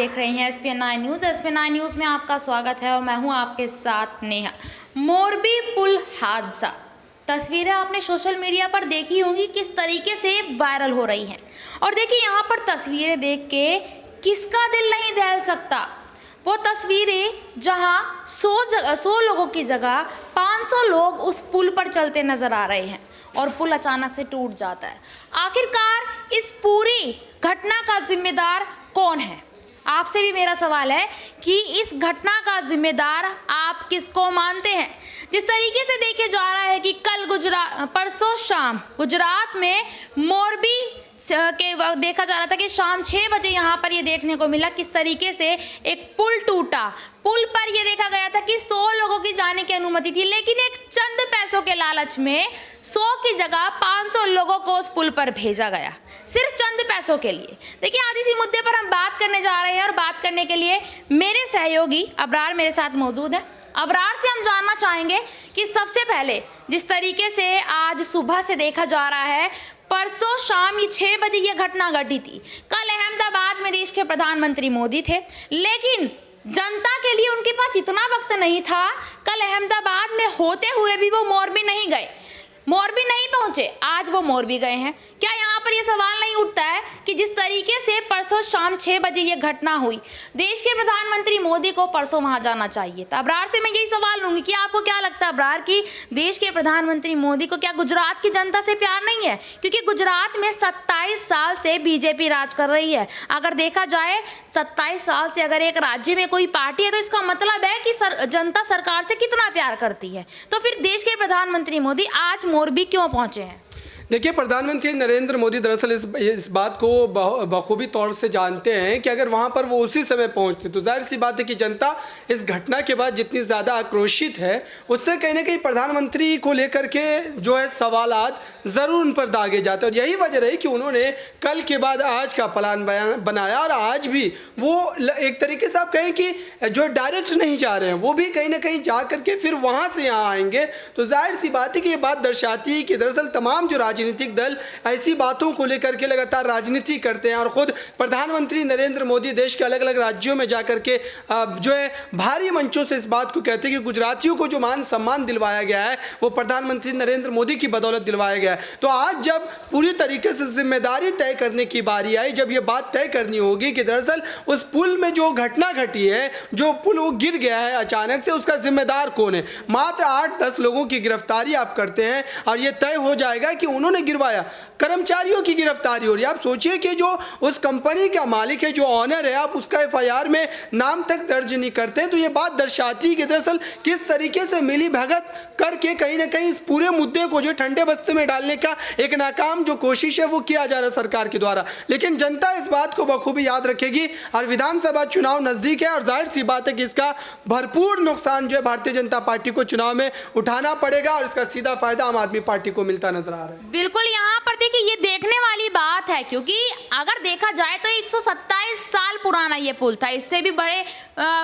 देख रहे हैं SPN9 न्यूज़। SPN9 न्यूज़ में आपका स्वागत है और मैं हूं आपके साथ नेहा। मोरबी पुल हादसा, तस्वीरें आपने सोशल मीडिया पर देखी होंगी किस तरीके से वायरल हो रही हैं। और देखिए यहाँ पर तस्वीरें देख के किसका दिल नहीं दहल सकता। वो तस्वीरें जहां 100 लोगों की जगह 500 लोग उस पुल पर चलते नजर आ रहे हैं और पुल अचानक से टूट जाता है। आखिरकार इस पूरी घटना का जिम्मेदार कौन है? आपसे भी मेरा सवाल है कि इस घटना का जिम्मेदार आप किसको मानते हैं? जिस तरीके से देखे जा रहा है कि परसों शाम गुजरात में मोरबी के देखा जा रहा था कि शाम 6 बजे यहाँ पर ये देखने को मिला किस तरीके से एक पुल टूटा। पुल पर ये देखा गया था कि 100 लोगों की जाने की अनुमति थी, लेकिन एक चंद पैसों के लालच में 100 की जगह 500 लोगों को उस पुल पर भेजा गया, सिर्फ चंद पैसों के लिए। देखिए, आज इसी मुद्दे पर हम बात करने जा रहे हैं और बात करने के लिए मेरे सहयोगी अबरार मेरे साथ मौजूद है। अबरार से हम जानना चाहेंगे कि सबसे पहले जिस तरीके से आज सुबह से देखा जा रहा है, परसों शाम 6 बजे ये घटना घटी थी। कल अहमदाबाद में देश के प्रधानमंत्री मोदी थे, लेकिन जनता के लिए उनके पास इतना वक्त नहीं था। कल अहमदाबाद में होते हुए भी वो मोरबी नहीं गए, मोरबी नहीं पहुंचे। आज वो मोरबी गए हैं। क्या यहाँ पर ये सवाल नहीं उठता है कि जिस तरीके से परसों शाम 6 बजे ये घटना हुई, देश के प्रधानमंत्री मोदी को परसों वहां जाना चाहिए था? अबरार से मैं यही सवाल लूंगी कि आपको क्या लगता है अबरार कि देश के प्रधानमंत्री मोदी को क्या गुजरात की जनता से प्यार नहीं है? क्योंकि गुजरात में 27 साल से बीजेपी राज कर रही है। अगर देखा जाए 27 साल से अगर एक राज्य में कोई पार्टी है तो इसका मतलब है कि जनता सरकार से कितना प्यार करती है। तो फिर देश के प्रधानमंत्री मोदी आज मोरबी क्यों पहुंचे हैं? देखिए, प्रधानमंत्री नरेंद्र मोदी दरअसल इस बात को बखूबी तौर से जानते हैं कि अगर वहां पर वो उसी समय पहुंचते तो जाहिर सी बात है कि जनता इस घटना के बाद जितनी ज़्यादा आक्रोशित है, उससे कहीं ना कहीं प्रधानमंत्री को लेकर के जो है सवालात ज़रूर उन पर दागे जाते हैं। और यही वजह रही कि उन्होंने कल के बाद आज का प्लान बनाया और आज भी वो एक तरीके से आप कहें कि जो डायरेक्ट नहीं जा रहे हैं, वो भी कहीं ना कहीं जा करके फिर वहाँ से यहाँ आएंगे। तो जाहिर सी बात है कि ये बात दर्शाती है कि दरअसल तमाम जो राजनीतिक दल ऐसी बातों को लेकर के लगातार राजनीति करते हैं और खुद प्रधानमंत्री नरेंद्र मोदी देश के अलग अलग राज्यों में जाकर के जो है भारी मंचों से इस बात को कहते हैं कि गुजरातियों को जो मान सम्मान दिलवाया गया है वो प्रधानमंत्री नरेंद्र मोदी की बदौलत दिलवाया गया है। तो आज जब पूरी तरीके से जिम्मेदारी तय करने की बारी आई, जब ये बात तय करनी होगी कि दरअसल उस पुल में जो घटना घटी है, जो पुल वो गिर गया है अचानक से, उसका जिम्मेदार कौन है। मात्र 8-10 लोगों की गिरफ्तारी आप करते हैं और ये तय हो जाएगा कि उन्होंने गिरवाया। कर्मचारियों की गिरफ्तारी हो रही है। आप सोचिए कि जो उस कंपनी का मालिक है, जो ऑनर है, आप उसका FIR में नाम तक दर्ज नहीं करते। तो ये बात दर्शाती है कि दरअसल किस तरीके से मिली भगत करके कहीं ना कहीं इस पूरे मुद्दे को जो ठंडे बस्ते में डालने का एक नाकाम जो कोशिश है वो किया जा रहा है सरकार के द्वारा। लेकिन जनता इस बात को बखूबी याद रखेगी और विधानसभा चुनाव नजदीक है और जाहिर सी बात है कि इसका भरपूर नुकसान जो है भारतीय जनता पार्टी को चुनाव में उठाना पड़ेगा और इसका सीधा फायदा आम आदमी पार्टी को मिलता नजर आ रहा है। बिल्कुल, यहाँ पर देखिए ये देखने वाली बात है, क्योंकि अगर देखा जाए तो 127 साल पुराना ये पुल था। इससे भी बड़े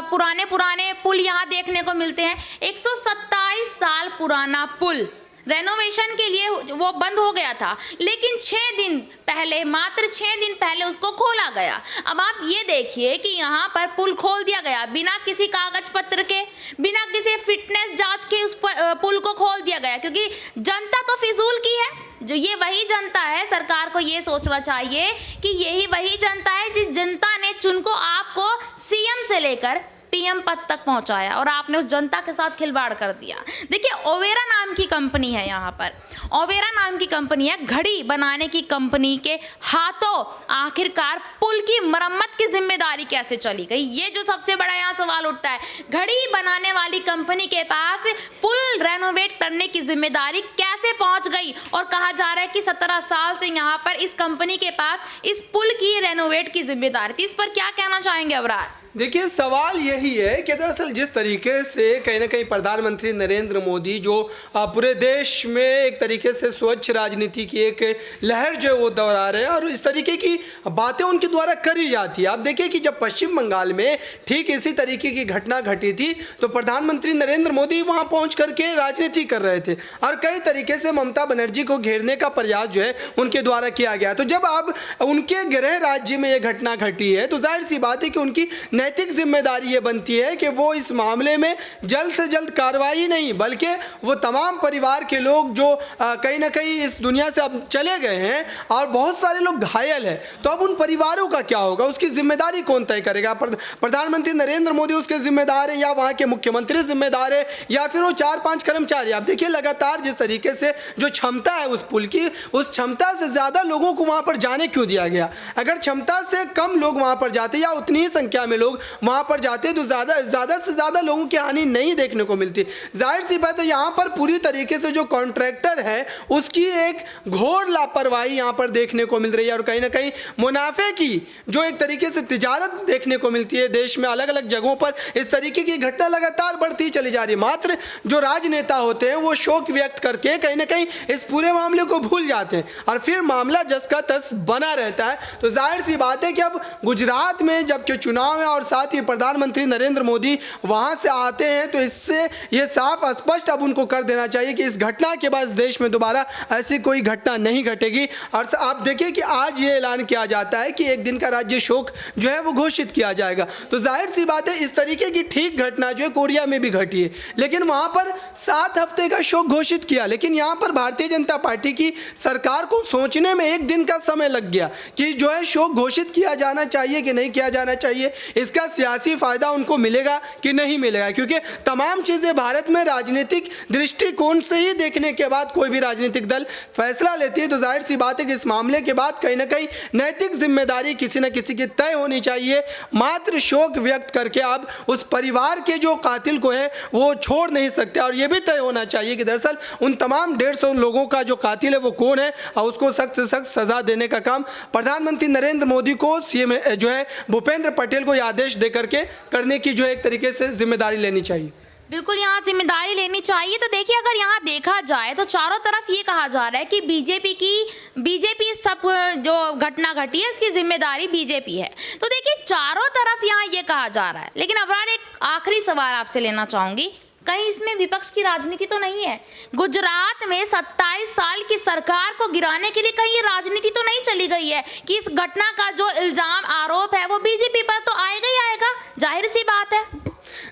पुराने पुल यहाँ देखने को मिलते हैं। 127 साल पुराना पुल रेनोवेशन के लिए वो बंद हो गया था, लेकिन 6 दिन पहले, मात्र 6 दिन पहले उसको खोला गया। अब आप ये देखिए कि यहाँ पर पुल खोल दिया गया बिना किसी कागज पत्र के, बिना किसी फिटनेस जांच के उस पुल को खोल दिया गया, क्योंकि जनता तो फिजूल की है। जो ये वही जनता है, सरकार को ये सोचना चाहिए कि यही वही जनता है जिस जनता ने चुनको आपको CM से लेकर PM पद तक पहुंचाया और आपने उस जनता के साथ खिलवाड़ कर दिया। देखिए, ओवेरा नाम की कंपनी है, यहाँ पर ओवेरा नाम की कंपनी है, घड़ी बनाने की कंपनी के हाथों आखिरकार पुल की मरम्मत की जिम्मेदारी कैसे चली गई, ये जो सबसे बड़ा यहाँ सवाल उठता है। घड़ी बनाने वाली कंपनी के पास पुल रेनोवेट करने की जिम्मेदारी कैसे पहुंच गई? और कहा जा रहा है कि 17 साल से यहाँ पर इस कंपनी के पास इस पुल की रेनोवेट की जिम्मेदारी थी। इस पर क्या कहना चाहेंगे अबरार? देखिए सवाल यही है कि दरअसल जिस तरीके से कहीं ना कहीं प्रधानमंत्री नरेंद्र मोदी जो पूरे देश में एक तरीके से स्वच्छ राजनीति की एक लहर जो है वो दोहरा रहे हैं और इस तरीके की बातें उनके द्वारा करी जाती है। आप देखिए कि जब पश्चिम बंगाल में ठीक इसी तरीके की घटना घटी थी तो प्रधानमंत्री नरेंद्र मोदी वहां पहुंच करके राजनीति कर रहे थे और कई तरीके से ममता बनर्जी को घेरने का प्रयास जो है उनके द्वारा किया गया। तो जब अब उनके गृह राज्य में यह घटना घटी है तो जाहिर सी बात है कि उनकी नैतिक जिम्मेदारी ये बनती है कि वो इस मामले में जल्द से जल्द कार्रवाई नहीं बल्कि वो तमाम परिवार के लोग जो कहीं ना कहीं इस दुनिया से अब चले गए हैं और बहुत सारे लोग घायल हैं, तो अब उन परिवारों का क्या होगा, उसकी जिम्मेदारी कौन तय करेगा? प्रधानमंत्री नरेंद्र मोदी उसके जिम्मेदार है या वहाँ के मुख्यमंत्री जिम्मेदार है या फिर वो 4-5 कर्मचारी? आप देखिए लगातार जिस तरीके से जो क्षमता है उस पुल की, उस क्षमता से ज़्यादा लोगों को वहाँ पर जाने क्यों दिया गया? अगर क्षमता से कम लोग वहाँ पर जाते या उतनी ही संख्या में लोग वहां पर जाते तो ज़्यादा से ज़्यादा लोगों की हानि नहीं देखने को मिलती। जाहिर सी बात है यहाँ पर पूरी तरीके से जो कॉन्ट्रैक्टर है उसकी एक घोर लापरवाही यहाँ पर देखने को मिल रही है और कहीं ना कहीं मुनाफे की जो एक तरीके से तिजारत देखने को मिलती है देश में अलग अलग जगहों पर। इस तरीके की घटना लगातार बढ़ती चली जा रही है। मात्र जो राजनेता होते हैं वो शोक व्यक्त करके कहीं ना कहीं इस पूरे मामले को भूल जाते हैं और फिर मामला जस का तस बना रहता है। तो जाहिर सी बात है कि अब गुजरात में जबकि चुनाव है और साथ ही प्रधानमंत्री नरेंद्र मोदी वहां से आते हैं तो इससे यह साफ स्पष्ट अब उनको कर देना चाहिए कि इस घटना के बाद देश में दोबारा ऐसी कोई घटना नहीं घटेगी। और आप देखिए कि आज ये ऐलान किया जाता है कि एक दिन का राज्य शोक जो है वो घोषित किया जाएगा। तो जाहिर सी बात है इस तरीके की ठीक घटना जो है कोरिया में भी घटी है लेकिन वहां पर 7 हफ्ते का शोक घोषित किया, लेकिन यहाँ पर भारतीय जनता पार्टी की सरकार को सोचने में एक दिन का समय लग गया कि जो है शोक घोषित किया जाना चाहिए कि नहीं किया जाना चाहिए, इसका सियासी फायदा उनको मिलेगा कि नहीं मिलेगा। क्योंकि तमाम चीज़ें भारत में राजनीतिक दृष्टिकोण से ही देखने के बाद कोई भी राजनीतिक दल फैसला लेती है। तो जाहिर सी बात है कि इस मामले के बाद कहीं ना कहीं नैतिक जिम्मेदारी किसी न किसी की तय होनी चाहिए। मात्र शोक व्यक्त करके आप उस परिवार के जो कातिल को है वो छोड़ नहीं सकते और ये भी तय होना चाहिए कि दरअसल उन तमाम 150 लोगों का जो कातिल है वो कौन है और उसको सख्त से सख्त सजा देने का काम प्रधानमंत्री नरेंद्र मोदी को सीएम जो है भूपेंद्र पटेल को आदेश दे करके करने की जो एक तरीके से जिम्मेदारी लेनी चाहिए। बिल्कुल यहाँ जिम्मेदारी लेनी चाहिए। तो देखिए अगर यहाँ देखा जाए तो चारों तरफ ये कहा जा रहा है कि बीजेपी सब जो घटना घटी है इसकी जिम्मेदारी बीजेपी है। तो देखिए चारों तरफ यहाँ ये कहा जा रहा है, लेकिन अबरार एक आखिरी सवाल आपसे लेना चाहूंगी, कहीं इसमें विपक्ष की राजनीति तो नहीं है? गुजरात में 27 साल की सरकार को गिराने के लिए कहीं ये राजनीति तो नहीं चली गई है कि इस घटना का जो इल्जाम आरोप है वो बीजेपी पर तो आएगा ही आएगा? जाहिर सी बात है।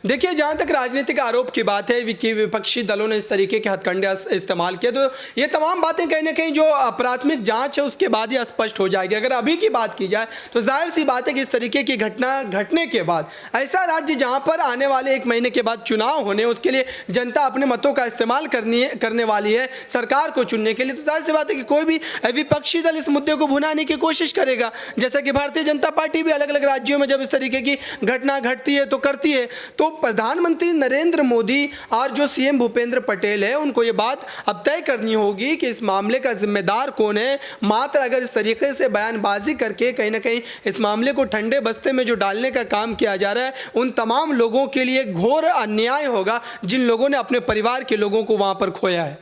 देखिए जहाँ तक राजनीतिक आरोप की बात है कि विपक्षी दलों ने इस तरीके के हथकंडे इस्तेमाल किए तो ये तमाम बातें कहीं ना कहीं जो प्राथमिक जांच है उसके बाद ही स्पष्ट हो जाएगी। अगर अभी की बात की जाए तो जाहिर सी बात है कि इस तरीके की घटना घटने के बाद ऐसा राज्य जहाँ पर आने वाले 1 महीने के बाद चुनाव होने उसके लिए जनता अपने मतों का इस्तेमाल करने वाली है सरकार को चुनने के लिए, तो जाहिर सी बात है कि कोई भी विपक्षी दल इस मुद्दे को भुनाने की कोशिश करेगा। जैसा कि भारतीय जनता पार्टी भी अलग अलग राज्यों में जब इस तरीके की घटना घटती है तो करती है। तो प्रधानमंत्री नरेंद्र मोदी और जो सीएम भूपेंद्र पटेल है उनको ये बात अब तय करनी होगी कि इस मामले का जिम्मेदार कौन है। मात्र अगर इस तरीके से बयानबाजी करके कहीं ना कहीं इस मामले को ठंडे बस्ते में जो डालने का काम किया जा रहा है उन तमाम लोगों के लिए घोर अन्याय होगा जिन लोगों ने अपने परिवार के लोगों को वहां पर खोया है।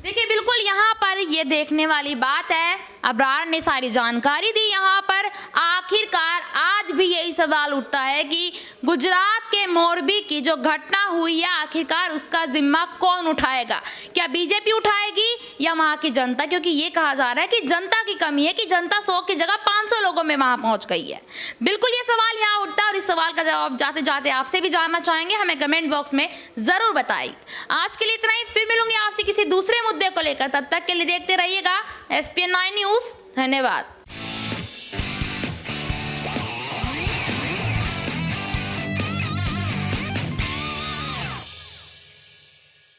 देखिए बिल्कुल यहाँ पर ये देखने वाली बात है, अबरार ने सारी जानकारी दी। यहाँ पर आखिरकार आज भी यही सवाल उठता है कि गुजरात के मोरबी की जो घटना हुई है आखिरकार उसका जिम्मा कौन उठाएगा? क्या बीजेपी उठाएगी या वहाँ की जनता? क्योंकि ये कहा जा रहा है कि जनता की कमी है कि जनता 100 की जगह 500 लोगों में वहाँ पहुँच गई है। बिल्कुल ये सवाल यहाँ उठता है और इस सवाल का जवाब जाते जाते आपसे भी जानना चाहेंगे, हमें कमेंट बॉक्स में ज़रूर बताइए। आज के लिए इतना ही, फिर मिलूंगी आपसे किसी दूसरे मुद्दे को लेकर। तब तक के लिए देखते रहिएगा SPN 9 न्यूज़। धन्यवाद।